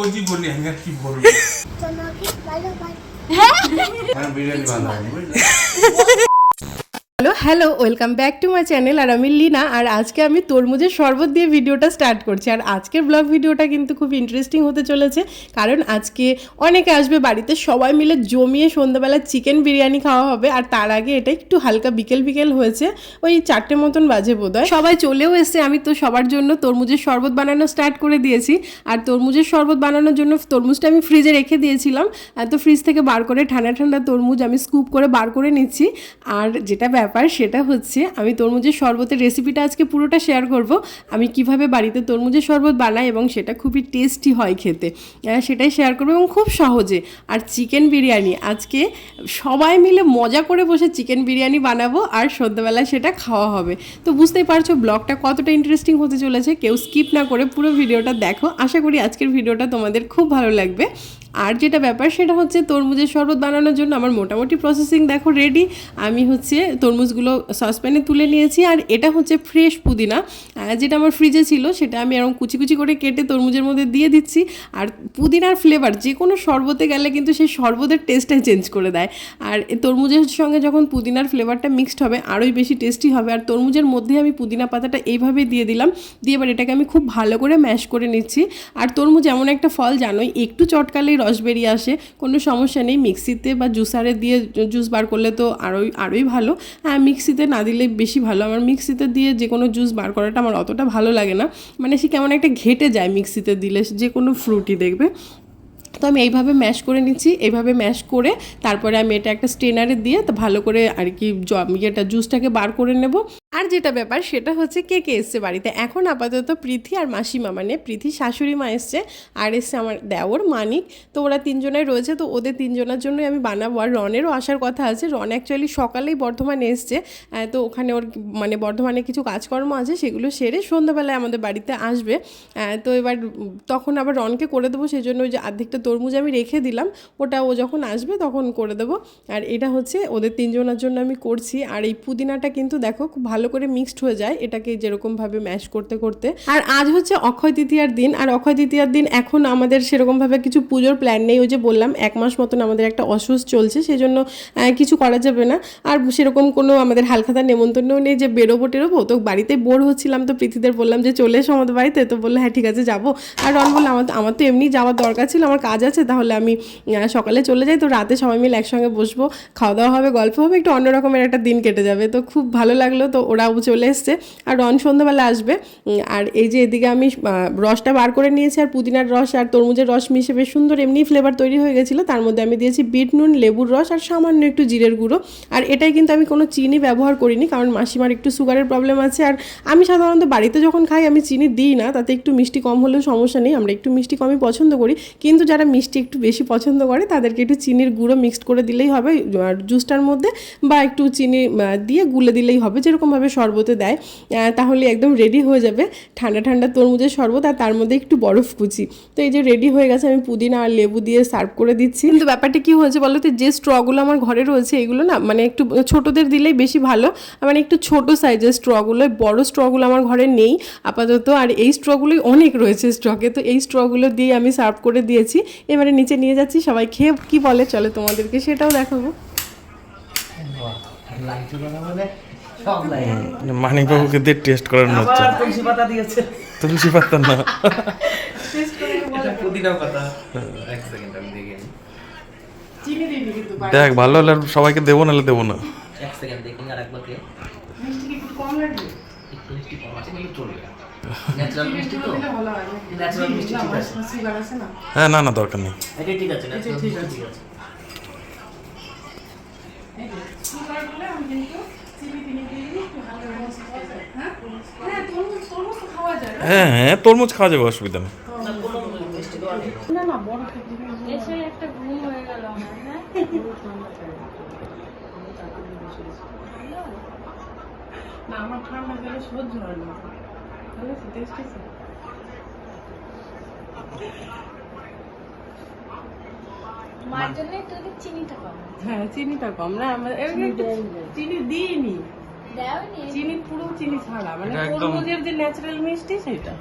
রোজই বলি আমি আর কি বলবো। বিরিয়ানি বানাবো বুঝলে। Hello welcome back to my channel. আর আমি লীনা, আর আজকে আমি তরমুজের শরবত দিয়ে ভিডিওটা স্টার্ট করছি। আর আজকের ব্লগ ভিডিওটা কিন্তু খুব ইন্টারেস্টিং হতে চলেছে, কারণ আজকে অনেকে আসবে বাড়িতে, সবাই মিলে জমিয়ে সন্ধ্যাবেলা চিকেন বিরিয়ানি খাওয়া হবে। আর তার আগে এটা একটু হালকা বিকেল বিকেল হয়েছে, ওই 4টে মতন বাজে বোধহয়। সবাই চলেও এসছে, আমি তো সবার জন্য তরমুজের শরবত বানানো স্টার্ট করে দিয়েছি। আর তরমুজের শরবত বানানোর জন্য তরমুজটা আমি ফ্রিজে রেখে দিয়েছিলাম, তো ফ্রিজ থেকে বার করে ঠান্ডা ঠান্ডা তরমুজ আমি স্কুপ করে বার করে নিচ্ছি। আর যেটা ব্যাপার সেটা হচ্ছে, আমি তরমুজের শরবতের রেসিপিটা আজকে পুরোটা শেয়ার করব, আমি কিভাবে বাড়িতে তরমুজের শরবত বানাই এবং সেটা খুবই টেস্টি হয় খেতে, সেটাই শেয়ার করবো এবং খুব সহজে। আর চিকেন বিরিয়ানি আজকে সবাই মিলে মজা করে বসে চিকেন বিরিয়ানি বানাবো, আর সন্ধ্যাবেলায় সেটা খাওয়া হবে। তো বুঝতেই পারছো ব্লগটা কতটা ইন্টারেস্টিং হতে চলেছে, কেউ স্কিপ না করে পুরো ভিডিওটা দেখো। আশা করি আজকের ভিডিওটা তোমাদের খুব ভালো লাগবে। আর যেটা ব্যাপার সেটা হচ্ছে, তরমুজের শরবত বানানোর জন্য আমার মোটামুটি প্রসেসিং দেখো রেডি। আমি হচ্ছে তরমুজগুলো সসপ্যানে তুলে নিয়েছি, আর এটা হচ্ছে ফ্রেশ পুদিনা, যেটা আমার ফ্রিজে ছিল সেটা আমি এরকম কুচি কুচি করে কেটে তরমুজের মধ্যে দিয়ে দিচ্ছি। আর পুদিনার ফ্লেভার যে কোনো শরবতে গেলে কিন্তু সেই শরবতের টেস্টটাই চেঞ্জ করে দেয়। আর তরমুজের সঙ্গে যখন পুদিনার ফ্লেভারটা মিক্সড হবে আরোই বেশি টেস্টি হবে। আর তরমুজের মধ্যে আমি পুদিনা পাতাটা এইভাবে দিয়ে দিলাম, দিয়ে এবার এটাকে আমি খুব ভালো করে ম্যাশ করে নিচ্ছি। আর তরমুজ এমন একটা ফল জানোই, একটু চটকালেই রস বেরিয়ে আসে, কোনো সমস্যা নেই। মিক্সিতে বা জুসারে দিয়ে জুস বার করলে তো আরোই ভালো, হ্যাঁ মিক্সিতে না দিলে বেশি ভালো। আমার মিক্সিতে দিয়ে যে কোনো জুস বার করাটা আমার অতটা ভালো লাগে না, মানে সে কেমন একটা ঘেটে যায় মিক্সিতে দিলে যে কোনো ফ্রুটই দেখবে। তো আমি এইভাবে ম্যাশ করে নিচ্ছি, এইভাবে ম্যাশ করে তারপরে আমি এটা একটা স্ট্রেনারে দিয়ে তো ভালো করে আর কি এটা জুসটাকে বার করে নেব। আর যেটা ব্যাপার সেটা হচ্ছে, কে কে এসছে বাড়িতে এখন আপাতত প্রীতি আর মাসিমা, মানে প্রীতি শাশুড়ি মা এসছে, আর এসছে আমার দেওর মানিক। তো ওরা তিনজনাই রয়েছে, তো ওদের তিনজনের জন্যই আমি বানাবো। আর রনেরও আসার কথা আছে, রন অ্যাকচুয়ালি সকালেই বর্ধমানে এসছে, তো ওখানে ওর মানে বর্ধমানে কিছু কাজকর্ম আছে, সেগুলো সেরে সন্ধ্যাবেলায় আমাদের বাড়িতে আসবে। তো এবার তখন আবার রনকে করে দেবো, সেই জন্য ওই যে অর্ধেকটা তরমুজ আমি রেখে দিলাম, ওটা ও যখন আসবে তখন করে দেবো। আর এটা হচ্ছে ওদের তিনজনের জন্য আমি করছি। আর এই পুদিনাটা কিন্তু দেখো খুব ভালো করে মিক্সড হয়ে যায় এটাকে যেরকমভাবে ম্যাশ করতে করতে। আর আজ হচ্ছে অক্ষয় তৃতীয়ার দিন, আর অক্ষয় তৃতীয়ার দিন এখন আমাদের সেরকমভাবে কিছু পুজোর প্ল্যান নেই। ওই যে বললাম 1 মাস মতন আমাদের একটা অসুস্থ চলছে, সেই জন্য কিছু করা যাবে না। আর সেরকম কোনো আমাদের হালখাতার নেমন্তন্নও নেই যে বেরোবো টেরোবো। তো বাড়িতে বোর হচ্ছিলাম, তো প্রীতিদের বললাম যে চলে এসো আমাদের বাড়িতে, তো বললো হ্যাঁ ঠিক আছে যাবো। আর রন বললো আমার তো এমনি যাওয়ার দরকার ছিল, আমার কাজ আছে, তাহলে আমি সকালে চলে যাই, তো রাতে সবাই মিলে একসঙ্গে বসবো, খাওয়া দাওয়া হবে, গল্প হবে, একটু অন্যরকমের একটা দিন কেটে যাবে। তো খুব ভালো লাগলো, তো ওরাও চলে এসছে। আর রন সন্ধ্যাবেলা আসবে। আর এই যে এদিকে আমি রসটা বার করে নিয়েছি, আর পুদিনার রস আর তরমুজের রস মিশে বেশ সুন্দর এমনি ফ্লেভার তৈরি হয়ে গেছিলো। তার মধ্যে আমি দিয়েছি বিট নুন, লেবুর রস আর সামান্য একটু জিরের গুঁড়ো। আর এটাই কিন্তু আমি কোনো চিনি ব্যবহার করিনি, কারণ মাসিমার একটু সুগারের প্রবলেম আছে। আর আমি সাধারণত বাড়িতে যখন খাই আমি চিনি দিই না, তাতে একটু মিষ্টি কম হলেও সমস্যা নেই, আমরা একটু মিষ্টি কমই পছন্দ করি। কিন্তু যারা মিষ্টি একটু বেশি পছন্দ করে তাদেরকে একটু চিনির গুঁড়ো মিক্সড করে দিলেই হবে জুসটার মধ্যে, বা একটু চিনি দিয়ে গুলে দিলেই হবে, যেরকমভাবে শরবতে দেয়। তাহলে একদম রেডি হয়ে যাবে ঠান্ডা ঠান্ডা তরমুজের শরবত, আর তার মধ্যে একটু বরফ কুচি। তো এই যে রেডি হয়ে গেছে, আমি পুদিনা আর লেবু দিয়ে সার্ভ করে দিচ্ছি। কিন্তু ব্যাপারটা কি হয়েছে বলো তো, যে স্ট্রগুলো আমার ঘরে রয়েছে এগুলো না মানে একটু ছোটোদের দিলেই বেশি ভালো, মানে একটু ছোটো সাইজের স্ট্রগুলো, বড় স্ট্রগুলো আমার ঘরে নেই আপাতত। আর এই স্ট্রগুলোই অনেক রয়েছে স্টকে, তো এই স্ট্রগুলো দিয়ে আমি সার্ভ করে দিয়েছি। এবারে নিচে নিয়ে যাচ্ছি, সবাই খেয়ে কি বলে চলে তোমাদেরকে সেটাও দেখাবো। মানিক বাবুকে দিয়ে টেস্ট করানো হচ্ছে। তুলসী পাতা দিয়েছে, তুলসী পাতা না, পুদিনা পাতা। এক সেকেন্ড আমি দেখে নিই। চিনি দিবি কিন্তু দেখ ভালো হলে সবাইকে দেবো, নাহলে দেবো না। এক সেকেন্ড দেখি আর একবার কে মিষ্টি একটু কম লাগবে, একটু মিষ্টি কম আছে কিন্তু চলবে। ন্যাচারাল মিষ্টি তো, ভালো হয়। ন্যাচারাল মিষ্টি ঠিক আছে। সুগার আছে না, হ্যাঁ না দরকার নেই। এটা ঠিক আছে, ন্যাচারাল ঠিক মিষ্টি আছে। ঠিক আছে। সুগার হলে আমি কিন্তু চিনি দিয়ে একটু হালকা মিক্স করে দেব। হ্যাঁ তরমুজ তো খাওয়া যায়। হ্যাঁ হ্যাঁ তরমুজ খাওয়া যাবে, অসুবিধা নেই। না কোনো মিষ্টি দেওয়া নেই। না বড় থেকে এসে একটা ঘুম হয়ে গেল আমার, হ্যাঁ না আমার ঠান্ডা গেলে সহ্য হয় না, ভালো আছে টেস্ট আছে। মার জন্য একটু চিনিটা কম। হ্যাঁ চিনিটা কম না, আমরা চিনি দিইনি, দেওনি চিনি পুরো চিনি ছাড়া, মানে এটা একদম- তরমুজের যে ন্যাচারাল মিষ্টি সেটা।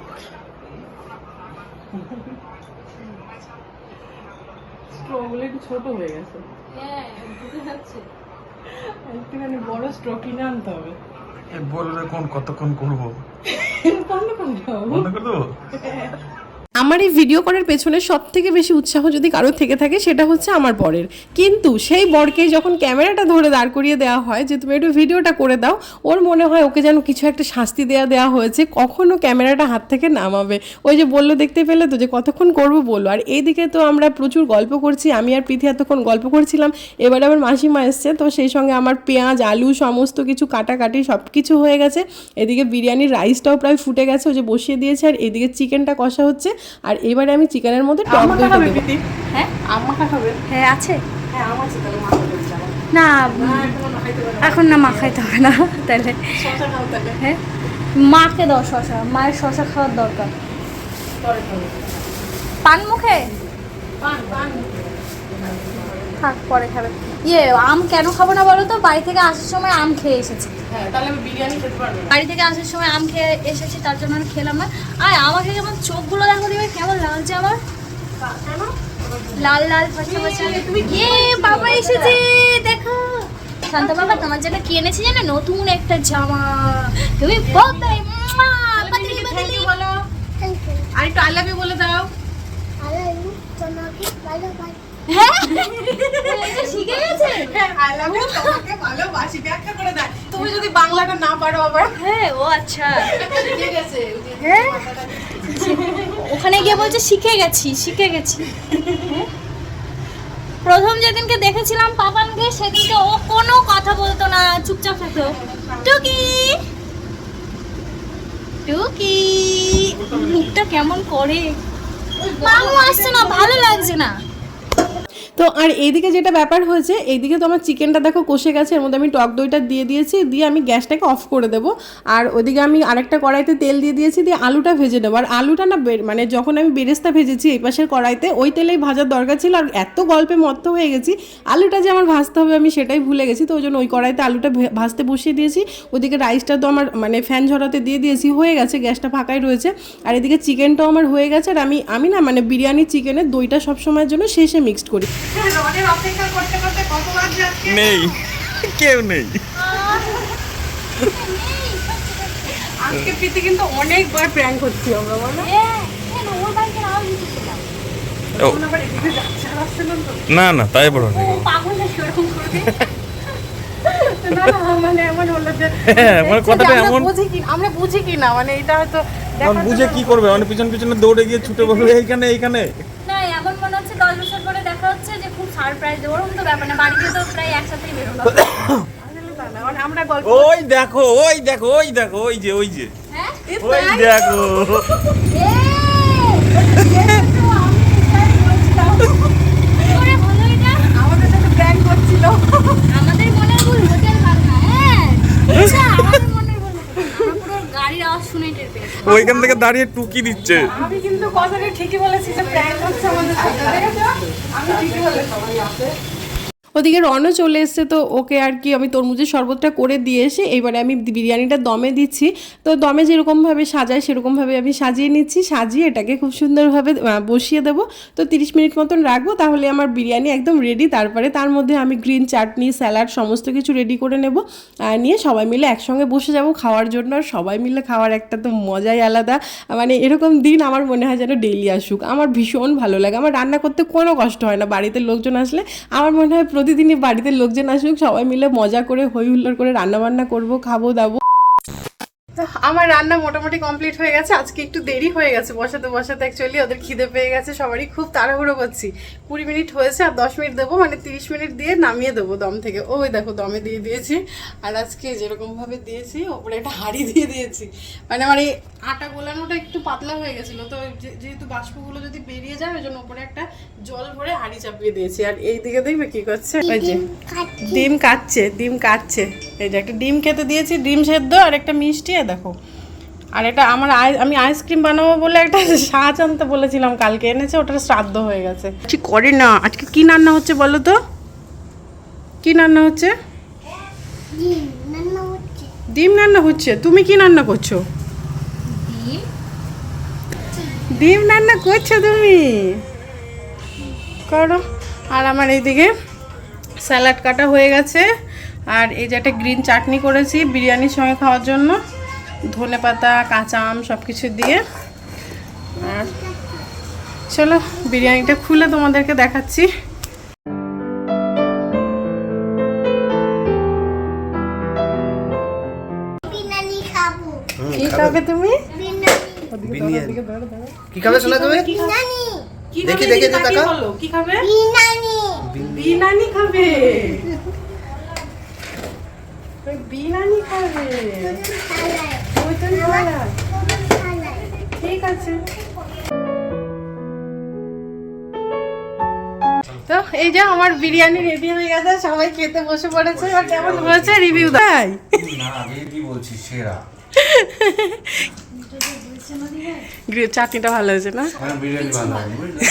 স্ট্রো গুলো একটু ছোট হয়ে গেছে। হ্যাঁ বুঝে যাচ্ছে। একটুখানি বড় স্ট্রো কিনে আনতে হবে। বললে কতক্ষণ করবো? বন্ধ করে দাও। বন্ধ করে দেবো? আমার এই ভিডিও করার পেছনে সব থেকে বেশি উৎসাহ যদি কারো থেকে থাকে সেটা হচ্ছে আমার বরের। কিন্তু সেই বরকে যখন ক্যামেরাটা ধরে দাঁড় করিয়ে দেওয়া হয় যে তুমি একটু ভিডিওটা করে দাও, ওর মনে হয় ওকে যেন কিছু একটা শাস্তি দেওয়া হয়েছে, কখনো ক্যামেরাটা হাত থেকে নামাবে। ওই যে বললো, দেখতে পেলে তো যে কতক্ষণ করবো বললো। আর এইদিকে তো আমরা প্রচুর গল্প করছি, আমি আর প্রীতি এতক্ষণ গল্প করছিলাম। এবার আবার মাসিমা এসছে, তো সেই সঙ্গে আমার পেঁয়াজ আলু সমস্ত কিছু কাটাকাটি সব কিছু হয়ে গেছে। এদিকে বিরিয়ানির রাইসটাও প্রায় ফুটে গেছে, ওই যে বসিয়ে দিয়েছে। আর এদিকে চিকেনটা কষা হচ্ছে। আর এবারে আমি চিকেনের মধ্যে টক দইটা দেবো। হ্যাঁ আম্মাটা খাবে? হ্যাঁ আছে। হ্যাঁ আমার আছে, তাহলে মাখা দেবে যাও। না এখন খাইতে পারবে না। এখন না মা খাইতে হবে না তাহলে। শসা খাও তাহলে। হ্যাঁ মাকে দাও শশা, মায়ের শশা খাওয়ার দরকার। পরে খাবে। পান মুখে পান পান। থাক পরে খাবে। ইয়ে আম কেন খাবো না বলো তো, বাড়ি থেকে আসার সময় আম খেয়ে এসেছি। হ্যাঁ তাহলে আমি বিরিয়ানি খেতে পারবো না। বাড়ি থেকে আসার সময় আম খেয়ে এসেছি, তার জন্য আর খেলাম না। আর আমাকে কেমন চোখগুলো দেখো দিবে, কেমন লাগছে আমার, কেন? লাল লাল ফসা ফসা। তুমি ইয়ে বাবা এসেছে দেখো। শান্ত বাবা তোমার জন্য কি এনেছি জানো, নতুন একটা জামা। তুমি বলতে পাতলি পাতলি বলো। আর একটু আই লাভ ইউ বলে দাও। হ্যাঁ এটা শিখে গেছে। হ্যাঁ আই লাভ ইউ তোমাকে ভালোবাসি, ব্যাখ্যা করে দাও। তুমি যদি বাংলাটা না পারো আবার। হ্যাঁ ও আচ্ছা শিখে গেছে। হ্যাঁ ওখানে গিয়ে বলছে শিখে গেছি শিখে গেছি। হ্যাঁ? প্রথম যেদিনকে দেখেছিলাম পাপানকে, সেদিনকে ও কোনো কথা বলতো না, চুপচাপ থাকতো। টুকি টুকি মুখটা কেমন করে, মামু আসছে না, ভালো লাগছে না। তো আর এইদিকে যেটা ব্যাপার হয়েছে, এইদিকে তো আমার চিকেনটা দেখো কষে গেছে, এর মধ্যে আমি টক দইটা দিয়ে দিয়েছি, দিয়ে আমি গ্যাসটাকে অফ করে দেবো। আর ওইদিকে আমি আরেকটা কড়াইতে তেল দিয়ে দিয়েছি, দিয়ে আলুটা ভেজে নেবো। আর আলুটা না মানে যখন আমি বেরেস্তা ভেজেছি এই পাশের কড়াইতে, ওই তেলেই ভাজার দরকার ছিল। আর এত গল্পে মত্ত হয়ে গেছি, আলুটা যে আমার ভাজতে হবে আমি সেটাই ভুলে গেছি। তো ওই জন্য ওই কড়াইতে আলুটা ভাজতে বসিয়ে দিয়েছি। ওদিকে রাইসটা তো আমার মানে ফ্যান ঝরাতে দিয়ে দিয়েছি, হয়ে গেছে, গ্যাসটা ফাঁকাই রয়েছে। আর এদিকে চিকেনটাও আমার হয়ে গেছে। আর আমি না মানে বিরিয়ানি চিকেনের দইটা সবসময়ের জন্য শেষে মিক্সড করি। নেই, কেউ নেই। আজকে প্রীতি কিন্তু অনেকবার প্র্যাঙ্ক করছি আমরা, বলো। ওর বাড়িতে নাও দিতেছিলাম। ও, না না তাই বলো না। ও পাগল না সেরকম করে। না না মানে এমন হলো যে হ্যাঁ, মানে কথাটা এমন। আমরা বুঝি কি না, মানে এটা হয়তো বুঝে কি করবে, মানে পিছন পিছনে দৌড়ে গিয়ে ছুটে বলবে এইখানে এইখানে। না এমন মনে হচ্ছে 10 বছর পরে দেখা হচ্ছে যে খুব সারপ্রাইজ, ওরকম তো ব্যাপার না, বাড়িতে তো প্রায় একসাথেই বেরোলাম। মানে আমরা গল্প ওই দেখো ওই দেখো ওই দেখো ওই যে ওই যে হ্যাঁ ওই দেখো। ওরে ভালো এটা আমাদের সাথে প্র্যাঙ্ক করছিল। আমাদের মনের ভুল হোটেল বাংলা। হ্যাঁ আচ্ছা আমাদের মনের ভুল, আমরা পুরো গাড়ির আওয়াজ শুনে টের পেয়েছি। ওইখান থেকে দাঁড়িয়ে টুকি দিচ্ছে। আমি কিন্তু কথাটা ঠিকই বলেছি যে প্র্যাঙ্ক হচ্ছে আমাদের সাথে, দেখেছো? আমি ঠিকই বলেছি। ওদিকে রনও চলে এসছে, তো ওকে আর কি আমি তরমুজের শরবতটা করে দিয়ে এসে এবারে আমি বিরিয়ানিটা দমে দিচ্ছি। তো দমে যেরকমভাবে সাজাই সেরকমভাবে আমি সাজিয়ে নিচ্ছি, সাজিয়ে এটাকে খুব সুন্দরভাবে বসিয়ে দেবো। তো 30 মিনিট মতন রাখবো, তাহলে আমার বিরিয়ানি একদম রেডি। তারপরে তার মধ্যে আমি গ্রিন চাটনি স্যালাড সমস্ত কিছু রেডি করে নেব, নিয়ে সবাই মিলে একসঙ্গে বসে যাব খাওয়ার জন্য। আর সবাই মিলে খাওয়ার একটা তো মজাই আলাদা, মানে এরকম দিন আমার মনে হয় যেন ডেইলি আসুক। আমার ভীষণ ভালো লাগে, আমার রান্না করতে কোনো কষ্ট হয় না। বাড়িতে লোকজন আসলে আমার মনে হয় প্রতিদিনই বাড়িতে লোকজন আসুক, সবাই মিলে মজা করে হই হুল্লোড় করে রান্না বান্না করবো, খাবো দাবো। আমার রান্না মোটামুটি কমপ্লিট হয়ে গেছে। আজকে একটু দেরি হয়ে গেছে বসাতে বসাতে, অ্যাকচুয়ালি ওদের খিদে পেয়ে গেছে, সবারই খুব তাড়াহুড়ো করছি। 20 মিনিট হয়েছে, আর 10 মিনিট দেবো, মানে 30 মিনিট দিয়ে নামিয়ে দেবো দম থেকে। ওই দেখো দমে দিয়ে দিয়েছি। আর আজকে যেরকমভাবে দিয়েছি ওপরে একটা হাঁড়ি দিয়ে দিয়েছি, মানে আমার এই আটা গোলানোটা একটু পাতলা হয়ে গেছিলো, তো যেহেতু বাষ্পগুলো যদি বেরিয়ে যায় ওই জন্য ওপরে একটা জল ভরে হাঁড়ি চাপিয়ে দিয়েছি। আর এই দিকে দেখবে কি করছে, ওই যে ডিম কাটছে। এই যে একটা ডিম খেতে দিয়েছি, ডিম সেদ্ধ আর একটা মিষ্টি, দেখো। আর এটা আমার আমি আইসক্রিম বানাবো বলে একটা সাজ আনতে বলেছিলাম, কালকে এনেছে, ওটার শ্রাদ্ধ হয়ে গেছে। ঠিক করে না। আজকে কি রান্না হচ্ছে বলো তো, কি রান্না হচ্ছে? ডিম রান্না হচ্ছে। তুমি কি রান্না করছো? ডিম রান্না করছো তুমি, করো। আর আমার এইদিকে স্যালাড কাটা হয়ে গেছে, আর এই যে একটা গ্রিন চাটনি করেছি বিরিয়ানির সঙ্গে খাওয়ার জন্য, ধনেপাতা কাঁচা আম সব কিছু দিয়ে। আর চলো বিরিয়ানিটা খুলে তোমাদেরকে দেখাচ্ছি। কি খাবে তুমি? কি খাবে শোনা তুমি? দেখি দেখি টাকা কি খাবে? বিরিয়ানি খাবে, বিরিয়ানি খাবে। ঠিক আছে। তো এই যে আমার বিরিয়ানি রেডি হয়ে গেছে, সবাই খেতে বসে পড়েছে। এবার কেমন হয়েছে রিভিউ দেয়? না আমি কি বলছি সেরা। চাটনিটা ভালো হয়েছে না? হ্যাঁ বিরিয়ানি ভালো হয়নি বুঝলে?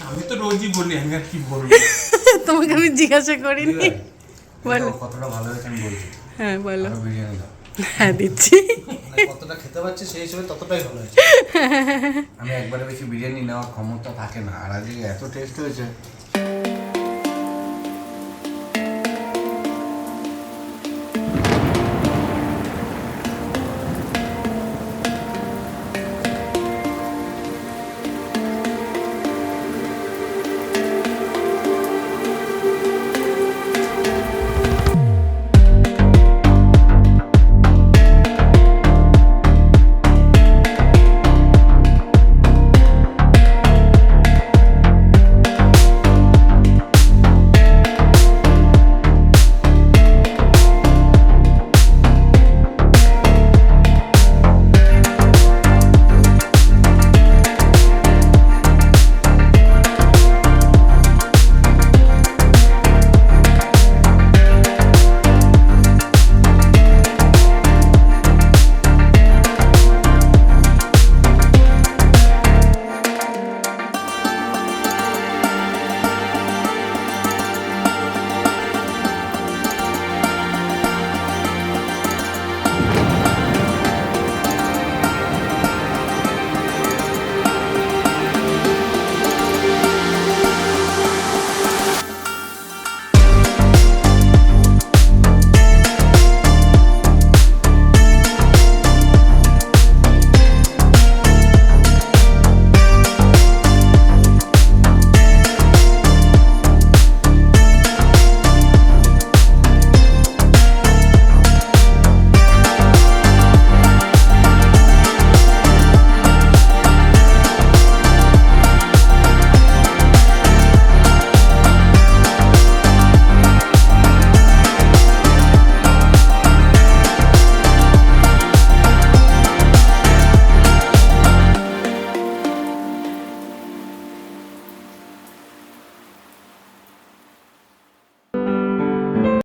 আমি তো রোজই বলি, আমি আর কি বলবো। তোমাকে আমি জিজ্ঞাসা করিনি। বলো কতটা ভালো হয়েছে আমি বলছি। হ্যাঁ বলো। আরো বিরিয়ানি দাও। হ্যাঁ দিচ্ছি। মানে কতটা খেতে পাচ্ছি সেই হিসেবে ততটাই ভালো হয়েছে। আমি একবারে বেশি বিরিয়ানি নেওয়ার ক্ষমতা থাকে না, আর আজকে এত টেস্ট হয়েছে।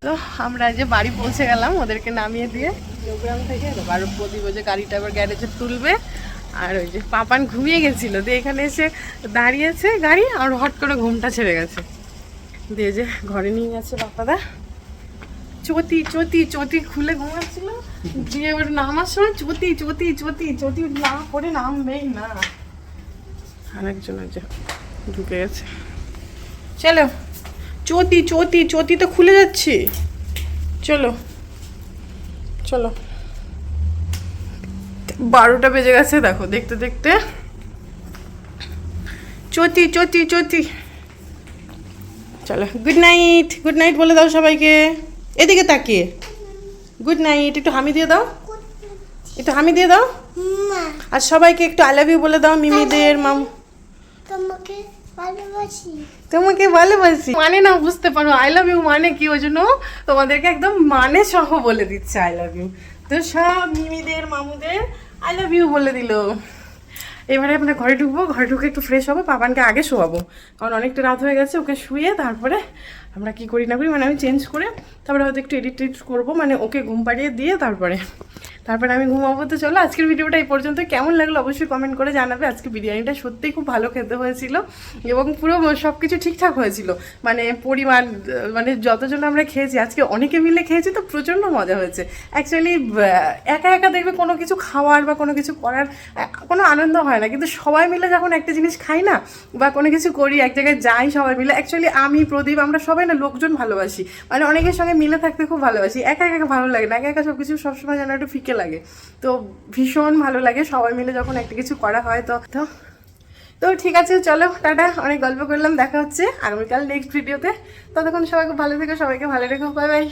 তো আমরা যে বাড়ি পৌঁছে গেলাম ওদেরকে নামিয়ে দিয়ে প্রোগ্রাম থেকে। এবার প্রদীপ যে গাড়িটা আবার গ্যারেজে তুলবে। আর ওই যে পাপান ঘুমিয়ে গেছিলো, দিয়ে এখানে এসে দাঁড়িয়েছে গাড়ি, আর হট করে ঘুমটা ছেড়ে গেছে, দিয়ে যে ঘরে নিয়ে গেছে বাপাদা। চতি চতি চতি খুলে ঘুমাচ্ছিল, দিয়ে এবার নামার সময় চতি চতি চতি চতি না করে নামবেই না। আরেকজন যে ঢুকে গেছে। চলো চতি চতি চতি তো খুলে যাচ্ছি, চলো চলো। 12টা বেজে গেছে দেখো, দেখতে দেখতে। চতি চতি চতি, চলো গুড নাইট। গুড নাইট বলে দাও সবাইকে, এদিকে তাকিয়ে। গুড নাইট, একটু হামি দিয়ে দাও, একটু হামি দিয়ে দাও। আর সবাইকে একটু আই লাভ ইউ বলে দাও, মিমিদের মামু। তোমাকে ভালোবাসি। তোমাকে ভালোবাসি মানে না বুঝতে পারো আই লাভ ইউ মানে কি, ওই জন্য তোমাদেরকে একদম মানে সহ বলে দিচ্ছে আই লাভ ইউ। তো সব মিমিদের মামুদের আই লাভ ইউ বলে দিল। এবারে আমরা ঘরে ঢুকবো, ঘরে ঢুকে একটু ফ্রেশ হবো, পাপানকে আগে শোয়াবো, কারণ অনেকটা রাত হয়ে গেছে। ওকে শুয়ে তারপরে আমরা কি করি না করি, মানে আমি চেঞ্জ করে তারপরে হয়তো একটু এডিট করবো, মানে ওকে ঘুম পাড়িয়ে দিয়ে তারপরে আমি ঘুমাবো। তো চলো আজকের ভিডিওটা এই পর্যন্ত। কেমন লাগলো অবশ্যই কমেন্ট করে জানাবে। আজকে বিরিয়ানিটা সত্যিই খুব ভালো খেতে হয়েছিল এবং পুরো সব কিছু ঠিকঠাক হয়েছিল, মানে পরিমাণ, মানে যতজন আমরা খেয়েছি, আজকে অনেকে মিলে খেয়েছি তো প্রচণ্ড মজা হয়েছে। অ্যাকচুয়ালি একা একা দেখবে কোনো কিছু খাওয়ার বা কোনো কিছু করার কোনো আনন্দ হয় না, কিন্তু সবাই মিলে যখন একটা জিনিস খাই না বা কোনো কিছু করি, এক জায়গায় যাই সবাই মিলে, অ্যাকচুয়ালি আমি, প্রদীপ, আমরা সবাই না লোকজন ভালোবাসি, মানে অনেকের সঙ্গে মিলে থাকতে খুব ভালোবাসি। একা একা ভালো লাগে না, একা একা সব কিছু সবসময় যেন একটু ফিকে লাগে। তো ভীষণ ভালো লাগে সবাই মিলে যখন একটা কিছু করা হয়। তো ঠিক আছে, চলো টাটা, অনেক গল্প করলাম, দেখা হচ্ছে আগামীকাল নেক্সট ভিডিওতে। ততক্ষণ সবাই খুব ভালো থেকো, সবাইকে ভালো রেখো, বাই বাই।